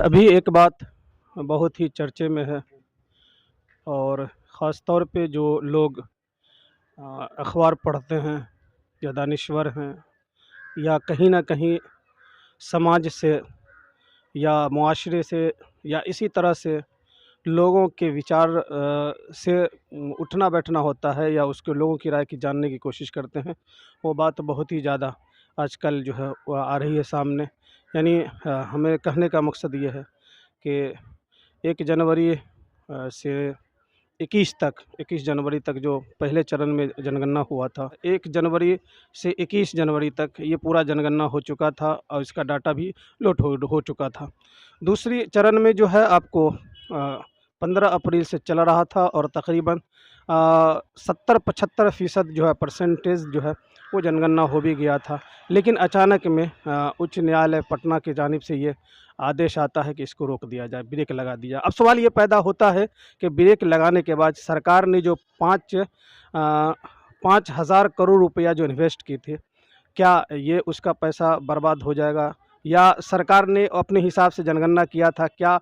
अभी एक बात बहुत ही चर्चे में है और ख़ास तौर पे जो लोग अखबार पढ़ते हैं या दानिश्वर हैं या कहीं न कहीं समाज से या मुआशरे से या इसी तरह से लोगों के विचार से उठना बैठना होता है या उसके लोगों की राय की जानने की कोशिश करते हैं। वो बात बहुत ही ज़्यादा आजकल जो है वो आ रही है सामने। यानी हमें कहने का मकसद ये है कि 1 जनवरी से 21 जनवरी तक जो पहले चरण में जनगणना हुआ था, 1 जनवरी से 21 जनवरी तक ये पूरा जनगणना हो चुका था और इसका डाटा भी लोड हो चुका था। दूसरी चरण में जो है आपको 15 अप्रैल से चल रहा था और तकरीबन 70-75% जो है परसेंटेज जो है वो जनगणना हो भी गया था। लेकिन अचानक में उच्च न्यायालय पटना की जानिब से ये आदेश आता है कि इसको रोक दिया जाए, ब्रेक लगा दिया। अब सवाल ये पैदा होता है कि ब्रेक लगाने के बाद सरकार ने जो 5,000 करोड़ रुपया जो इन्वेस्ट किए थे, क्या ये उसका पैसा बर्बाद हो जाएगा? या सरकार ने अपने हिसाब से जनगणना किया था, क्या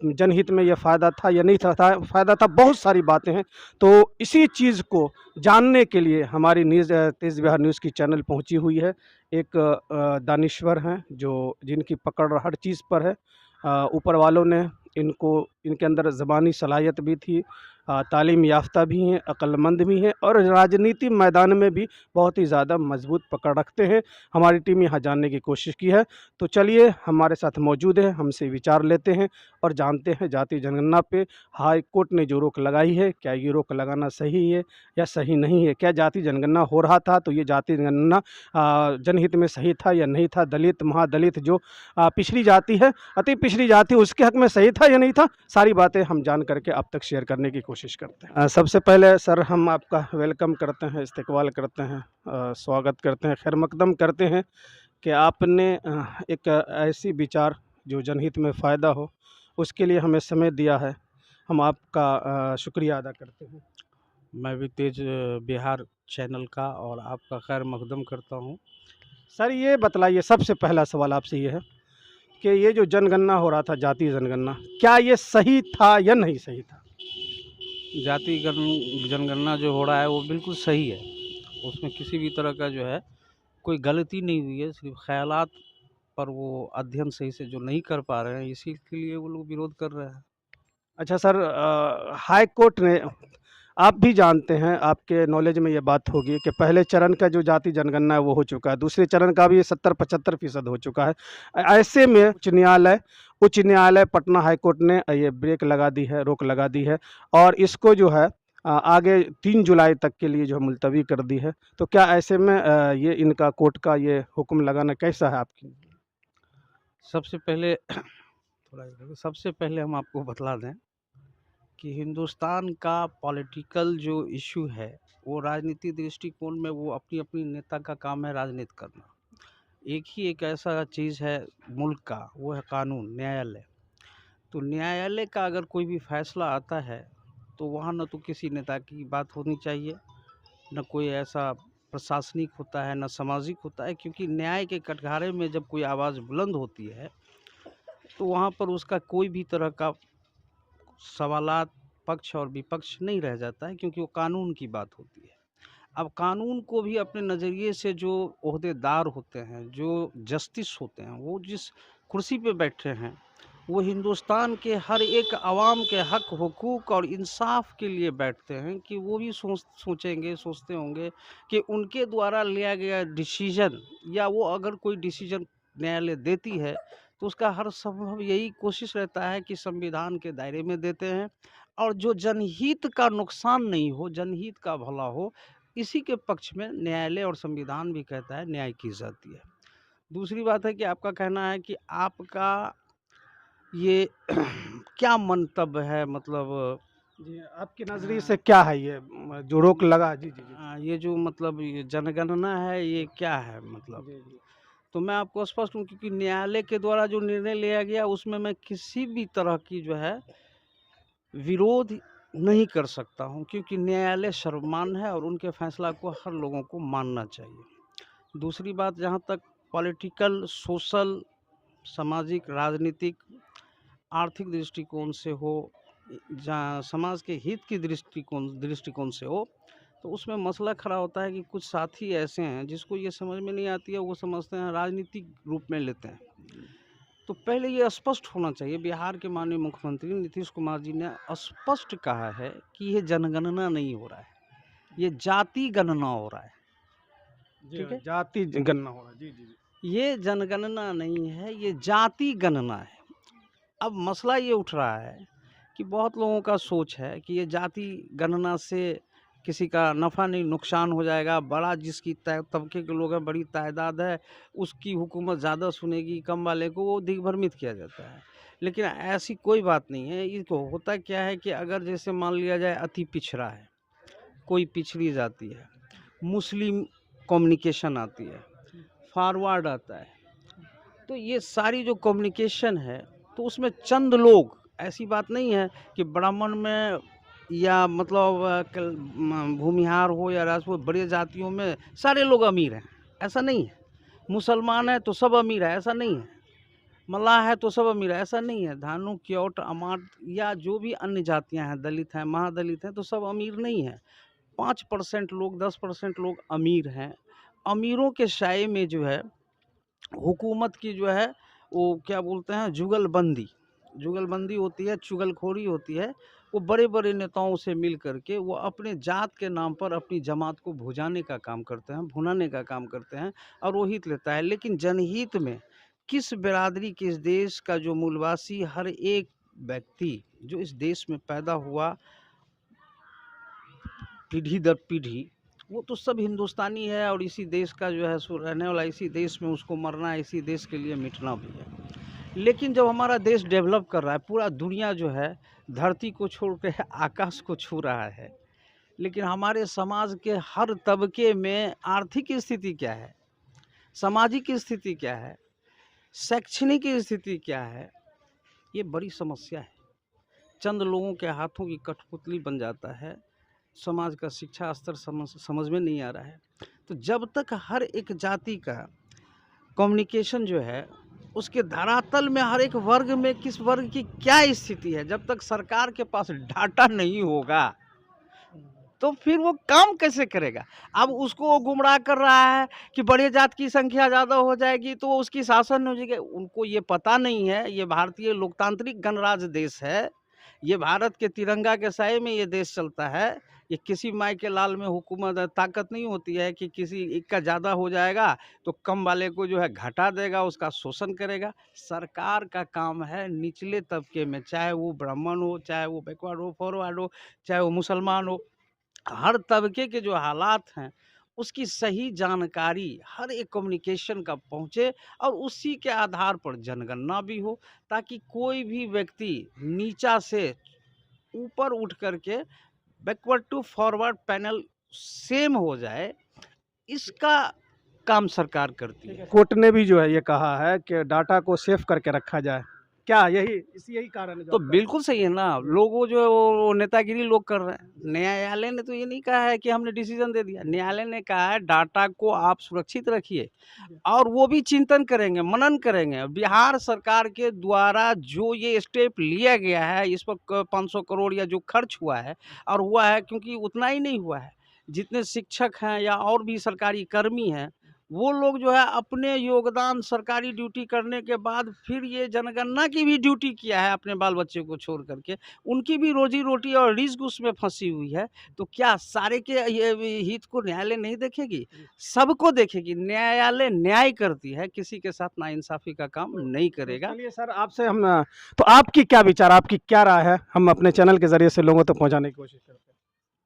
जनहित में ये फ़ायदा था या नहीं था फ़ायदा था? बहुत सारी बातें हैं। तो इसी चीज़ को जानने के लिए हमारी तेज़ बिहार न्यूज़ की चैनल पहुँची हुई है। एक दानिश्वर हैं जो जिनकी पकड़ हर चीज़ पर है। ऊपर वालों ने इनके अंदर ज़बानी सलाहियत भी थी, तालीम याफ़्ता भी हैं, अक्लमंद भी हैं और राजनीति मैदान में भी बहुत ही ज़्यादा मज़बूत पकड़ रखते हैं। हमारी टीम यहाँ जानने की कोशिश की है। तो चलिए हमारे साथ मौजूद है, हमसे विचार लेते हैं और जानते हैं जातीय जनगणना पे हाई कोर्ट ने जो रोक लगाई है, क्या ये रोक लगाना सही है या सही नहीं है? क्या जातीय जनगणना हो रहा था तो ये जातीय जनगणना जनहित में सही था या नहीं था? दलित, महादलित जो पिछड़ी जाति है, अति पिछड़ी जाति, उसके हक़ में सही था या नहीं था? सारी बातें हम जान करके आप तक शेयर करने की कोशिश करते हैं। सबसे पहले सर हम आपका वेलकम करते हैं, इस्तकबाल करते हैं, स्वागत करते हैं, खैर मकदम करते हैं कि आपने एक ऐसी विचार जो जनहित में फ़ायदा हो, उसके लिए हमें समय दिया है। हम आपका शुक्रिया अदा करते हैं। मैं भी तेज बिहार चैनल का और आपका खैर मकदम करता हूँ। सर ये बतलाइए, सबसे पहला सवाल आपसे ये है कि ये जो जनगणना हो रहा था, जातीय जनगणना, क्या ये सही था या नहीं सही था? जाति जनगणना जो हो रहा है वो बिल्कुल सही है। उसमें किसी भी तरह का जो है कोई गलती नहीं हुई है, सिर्फ ख़यालात पर वो अध्ययन सही से जो नहीं कर पा रहे हैं, इसी के लिए वो लोग विरोध कर रहे हैं। अच्छा सर, हाई कोर्ट ने, आप भी जानते हैं, आपके नॉलेज में ये बात होगी कि पहले चरण का जो जाति जनगणना है वो हो चुका है, दूसरे चरण का भी 70-75% हो चुका है। ऐसे में उच्च न्यायालय पटना हाई कोर्ट ने ये ब्रेक लगा दी है, रोक लगा दी है और इसको जो है आगे 3 जुलाई तक के लिए जो है मुलतवी कर दी है। तो क्या ऐसे में ये इनका कोर्ट का ये हुक्म लगाना कैसा है आपकी? सबसे पहले सबसे पहले हम आपको बतला दें कि हिंदुस्तान का पॉलिटिकल जो इश्यू है, वो राजनीतिक दृष्टिकोण में वो अपनी-अपनी नेता का काम है राजनीति करना। एक ही एक ऐसा चीज़ है मुल्क का, वो है कानून, न्यायालय। तो न्यायालय का अगर कोई भी फैसला आता है, तो वहाँ न तो किसी नेता की बात होनी चाहिए, न कोई ऐसा प्रशासनिक होता है, न सामाजिक होता है, क्योंकि न्याय के कटघरे में जब कोई आवाज़ बुलंद होती है, तो वहाँ पर उसका कोई भी तरह का सवालात, पक्ष और विपक्ष नहीं रह जाता है, क्योंकि वो कानून की बात होती है। अब कानून को भी अपने नज़रिए से जो ओहदेदार होते हैं, जो जस्टिस होते हैं, वो जिस कुर्सी पे बैठे हैं, वो हिंदुस्तान के हर एक आवाम के हक, हुकूक और इंसाफ के लिए बैठते हैं कि वो भी सोचते होंगे कि उनके द्वारा लिया गया डिसीजन या वो अगर कोई डिसीजन न्यायालय देती है, तो उसका हर संभव यही कोशिश रहता है कि संविधान के दायरे में देते हैं और जो जनहित का नुकसान नहीं हो, जनहित का भला हो, इसी के पक्ष में न्यायालय और संविधान भी कहता है न्याय की जाती है। दूसरी बात है कि आपका कहना है कि आपका ये क्या मंतव्य है, मतलब जी, आपके नज़रिए से क्या है ये जो रोक लगा? जी, जी, जी। ये जो मतलब ये जनगणना है ये क्या है मतलब? जी, जी। तो मैं आपको स्पष्ट हूँ, क्योंकि न्यायालय के द्वारा जो निर्णय लिया गया उसमें मैं किसी भी तरह की जो है विरोध नहीं कर सकता हूँ, क्योंकि न्यायालय सर्वमान्य है और उनके फैसला को हर लोगों को मानना चाहिए। दूसरी बात, जहाँ तक पॉलिटिकल, सोशल, सामाजिक, राजनीतिक आर्थिक दृष्टिकोण से हो, जहाँ समाज के हित की दृष्टिकोण से हो, तो उसमें मसला खड़ा होता है कि कुछ साथी ऐसे हैं जिसको ये समझ में नहीं आती है, वो समझते हैं राजनीतिक रूप में लेते हैं। तो पहले ये स्पष्ट होना चाहिए, बिहार के माननीय मुख्यमंत्री नीतीश कुमार जी ने स्पष्ट कहा है कि ये जनगणना नहीं हो रहा है, ये जाति गणना हो रहा है। जी ठीक हाँ, है, जाति गणना हो रहा है। जी जी जी। ये जनगणना नहीं है, ये जाति गणना है। अब मसला ये उठ रहा है कि बहुत लोगों का सोच है कि ये जाति गणना से किसी का नफ़ा नहीं नुकसान हो जाएगा, बड़ा जिसकी तबके के लोग हैं, बड़ी तादाद है, उसकी हुकूमत ज़्यादा सुनेगी, कम वाले को वो दिग्भ्रमित किया जाता है। लेकिन ऐसी कोई बात नहीं है। इसको होता क्या है कि अगर जैसे मान लिया जाए अति पिछड़ा है, कोई पिछड़ी जाती है, मुस्लिम कम्युनिकेशन आती है, फॉरवर्ड आता है, तो ये सारी जो कम्युनिकेशन है, तो उसमें चंद लोग, ऐसी बात नहीं है कि ब्राह्मण में या मतलब भूमिहार हो या राजपूत, बड़े जातियों में सारे लोग अमीर हैं, ऐसा नहीं है। मुसलमान है तो सब अमीर है, ऐसा नहीं है। मल्लाह है तो सब अमीर है, ऐसा नहीं है। धानु, क्योट, अमाट या जो भी अन्य जातियां हैं, दलित हैं, महादलित हैं, तो सब अमीर नहीं है। 5% लोग, 10% लोग अमीर हैं। अमीरों के साये में जो है हुकूमत की जो है वो क्या बोलते हैं, जुगलबंदी होती है, चुगलखोरी होती है। वो बड़े बड़े नेताओं से मिल करके वो अपने जात के नाम पर अपनी जमात को भुजाने का काम करते हैं, भुनाने का काम करते हैं, और वो हित लेता है। लेकिन जनहित में किस बिरादरी, किस देश का जो मूलवासी, हर एक व्यक्ति जो इस देश में पैदा हुआ पीढ़ी दर पीढ़ी, वो तो सब हिंदुस्तानी है, और इसी देश का जो है सो रहने वाला, इसी देश में उसको मरना है, इसी देश के लिए मिटना भी है। लेकिन जब हमारा देश डेवलप कर रहा है, पूरा दुनिया जो है धरती को छोड़ के आकाश को छू रहा है, लेकिन हमारे समाज के हर तबके में आर्थिक स्थिति क्या है, सामाजिक स्थिति क्या है, शैक्षणिक स्थिति क्या है, ये बड़ी समस्या है। चंद लोगों के हाथों की कठपुतली बन जाता है। समाज का शिक्षा स्तर समझ में नहीं आ रहा है। तो जब तक हर एक जाति का कम्युनिकेशन जो है, उसके धरातल में हर एक वर्ग में किस वर्ग की क्या स्थिति है, जब तक सरकार के पास डाटा नहीं होगा, तो फिर वो काम कैसे करेगा। अब उसको वो गुमराह कर रहा है कि बड़े जात की संख्या ज़्यादा हो जाएगी तो उसकी शासन हो जाएगी। उनको ये पता नहीं है, ये भारतीय लोकतांत्रिक गणराज्य देश है, ये भारत के तिरंगा के साए में ये देश चलता है। ये किसी माई के लाल में हुकूमत ताकत नहीं होती है कि किसी एक का ज़्यादा हो जाएगा तो कम वाले को जो है घटा देगा, उसका शोषण करेगा। सरकार का काम है निचले तबके में, चाहे वो ब्राह्मण हो, चाहे वो बैकवर्ड हो, फॉरवर्ड हो, चाहे वो मुसलमान हो, हर तबके के जो हालात हैं उसकी सही जानकारी हर एक कम्युनिकेशन का पहुँचे, और उसी के आधार पर जनगणना भी हो, ताकि कोई भी व्यक्ति नीचा से ऊपर उठ करके backward to forward panel same हो जाए। इसका काम सरकार करती है। कोर्ट ने भी जो है ये कहा है कि डाटा को सेव करके रखा जाए। क्या यही कारण है जो तो आपका? बिल्कुल सही है ना, लोगों जो है वो नेतागिरी लोग कर रहे हैं। न्यायालय ने तो ये नहीं कहा है कि हमने डिसीजन दे दिया, न्यायालय ने कहा है डाटा को आप सुरक्षित रखिए, और वो भी चिंतन करेंगे, मनन करेंगे। बिहार सरकार के द्वारा जो ये स्टेप लिया गया है, इस पर 500 करोड़ या जो खर्च हुआ है, और हुआ है क्योंकि उतना ही नहीं हुआ है, जितने शिक्षक हैं या और भी सरकारी कर्मी हैं, वो लोग जो है अपने योगदान सरकारी ड्यूटी करने के बाद फिर ये जनगणना की भी ड्यूटी किया है अपने बाल बच्चे को छोड़ करके, उनकी भी रोजी रोटी और रिज्क उसमें फंसी हुई है। तो क्या सारे के ये हित को न्यायालय नहीं देखेगी? सबको देखेगी। न्यायालय न्याय करती है, किसी के साथ नाइंसाफी का काम नहीं करेगा। चलिए सर, आपसे हम तो आपकी क्या विचार, आपकी क्या राय है, हम अपने चैनल के जरिए से लोगों तक पहुंचाने की कोशिश करते हैं।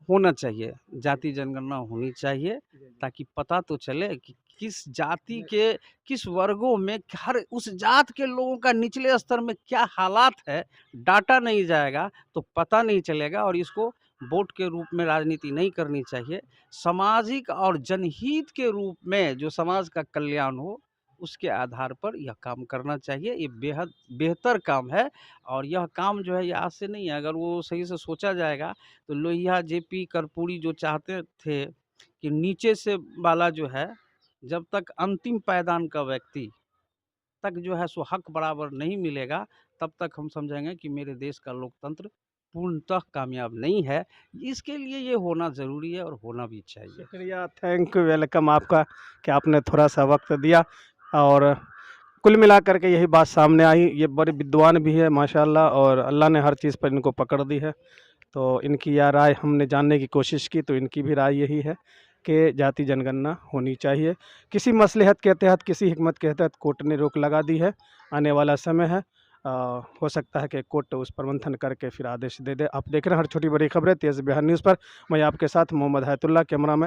होना चाहिए, जाति जनगणना होनी चाहिए, ताकि पता तो चले कि किस जाति के किस वर्गों में हर उस जात के लोगों का निचले स्तर में क्या हालात है। डाटा नहीं जाएगा तो पता नहीं चलेगा, और इसको वोट के रूप में राजनीति नहीं करनी चाहिए। सामाजिक और जनहित के रूप में जो समाज का कल्याण हो, उसके आधार पर यह काम करना चाहिए। ये बेहद बेहतर काम है, और यह काम जो है ये आज से नहीं है। अगर वो सही से सोचा जाएगा तो लोहिया, जेपी, कर्पूरी जो चाहते थे कि नीचे से वाला जो है, जब तक अंतिम पायदान का व्यक्ति तक जो है सो हक बराबर नहीं मिलेगा, तब तक हम समझेंगे कि मेरे देश का लोकतंत्र पूर्णतः कामयाब नहीं है। इसके लिए ये होना ज़रूरी है और होना भी चाहिए। शुक्रिया, थैंक यू, वेलकम आपका कि आपने थोड़ा-सा वक़्त दिया। और कुल मिलाकर के यही बात सामने आई। ये बड़े विद्वान भी है माशाल्लाह, और अल्लाह ने हर चीज़ पर इनको पकड़ दी है। तो इनकी यह राय हमने जानने की कोशिश की, तो इनकी भी राय यही है कि जाति जनगणना होनी चाहिए। किसी मसलहत के तहत, किसी हिकमत के तहत कोर्ट ने रोक लगा दी है। आने वाला समय है, हो सकता है कि कोर्ट उस पर मंथन करके फिर आदेश दे दे। आप देख रहे हैं हर छोटी-बड़ी खबरें तेज़ बिहार न्यूज़ पर। मैं आपके साथ मोहम्मद हयातुल्लाह, कैमरामैन।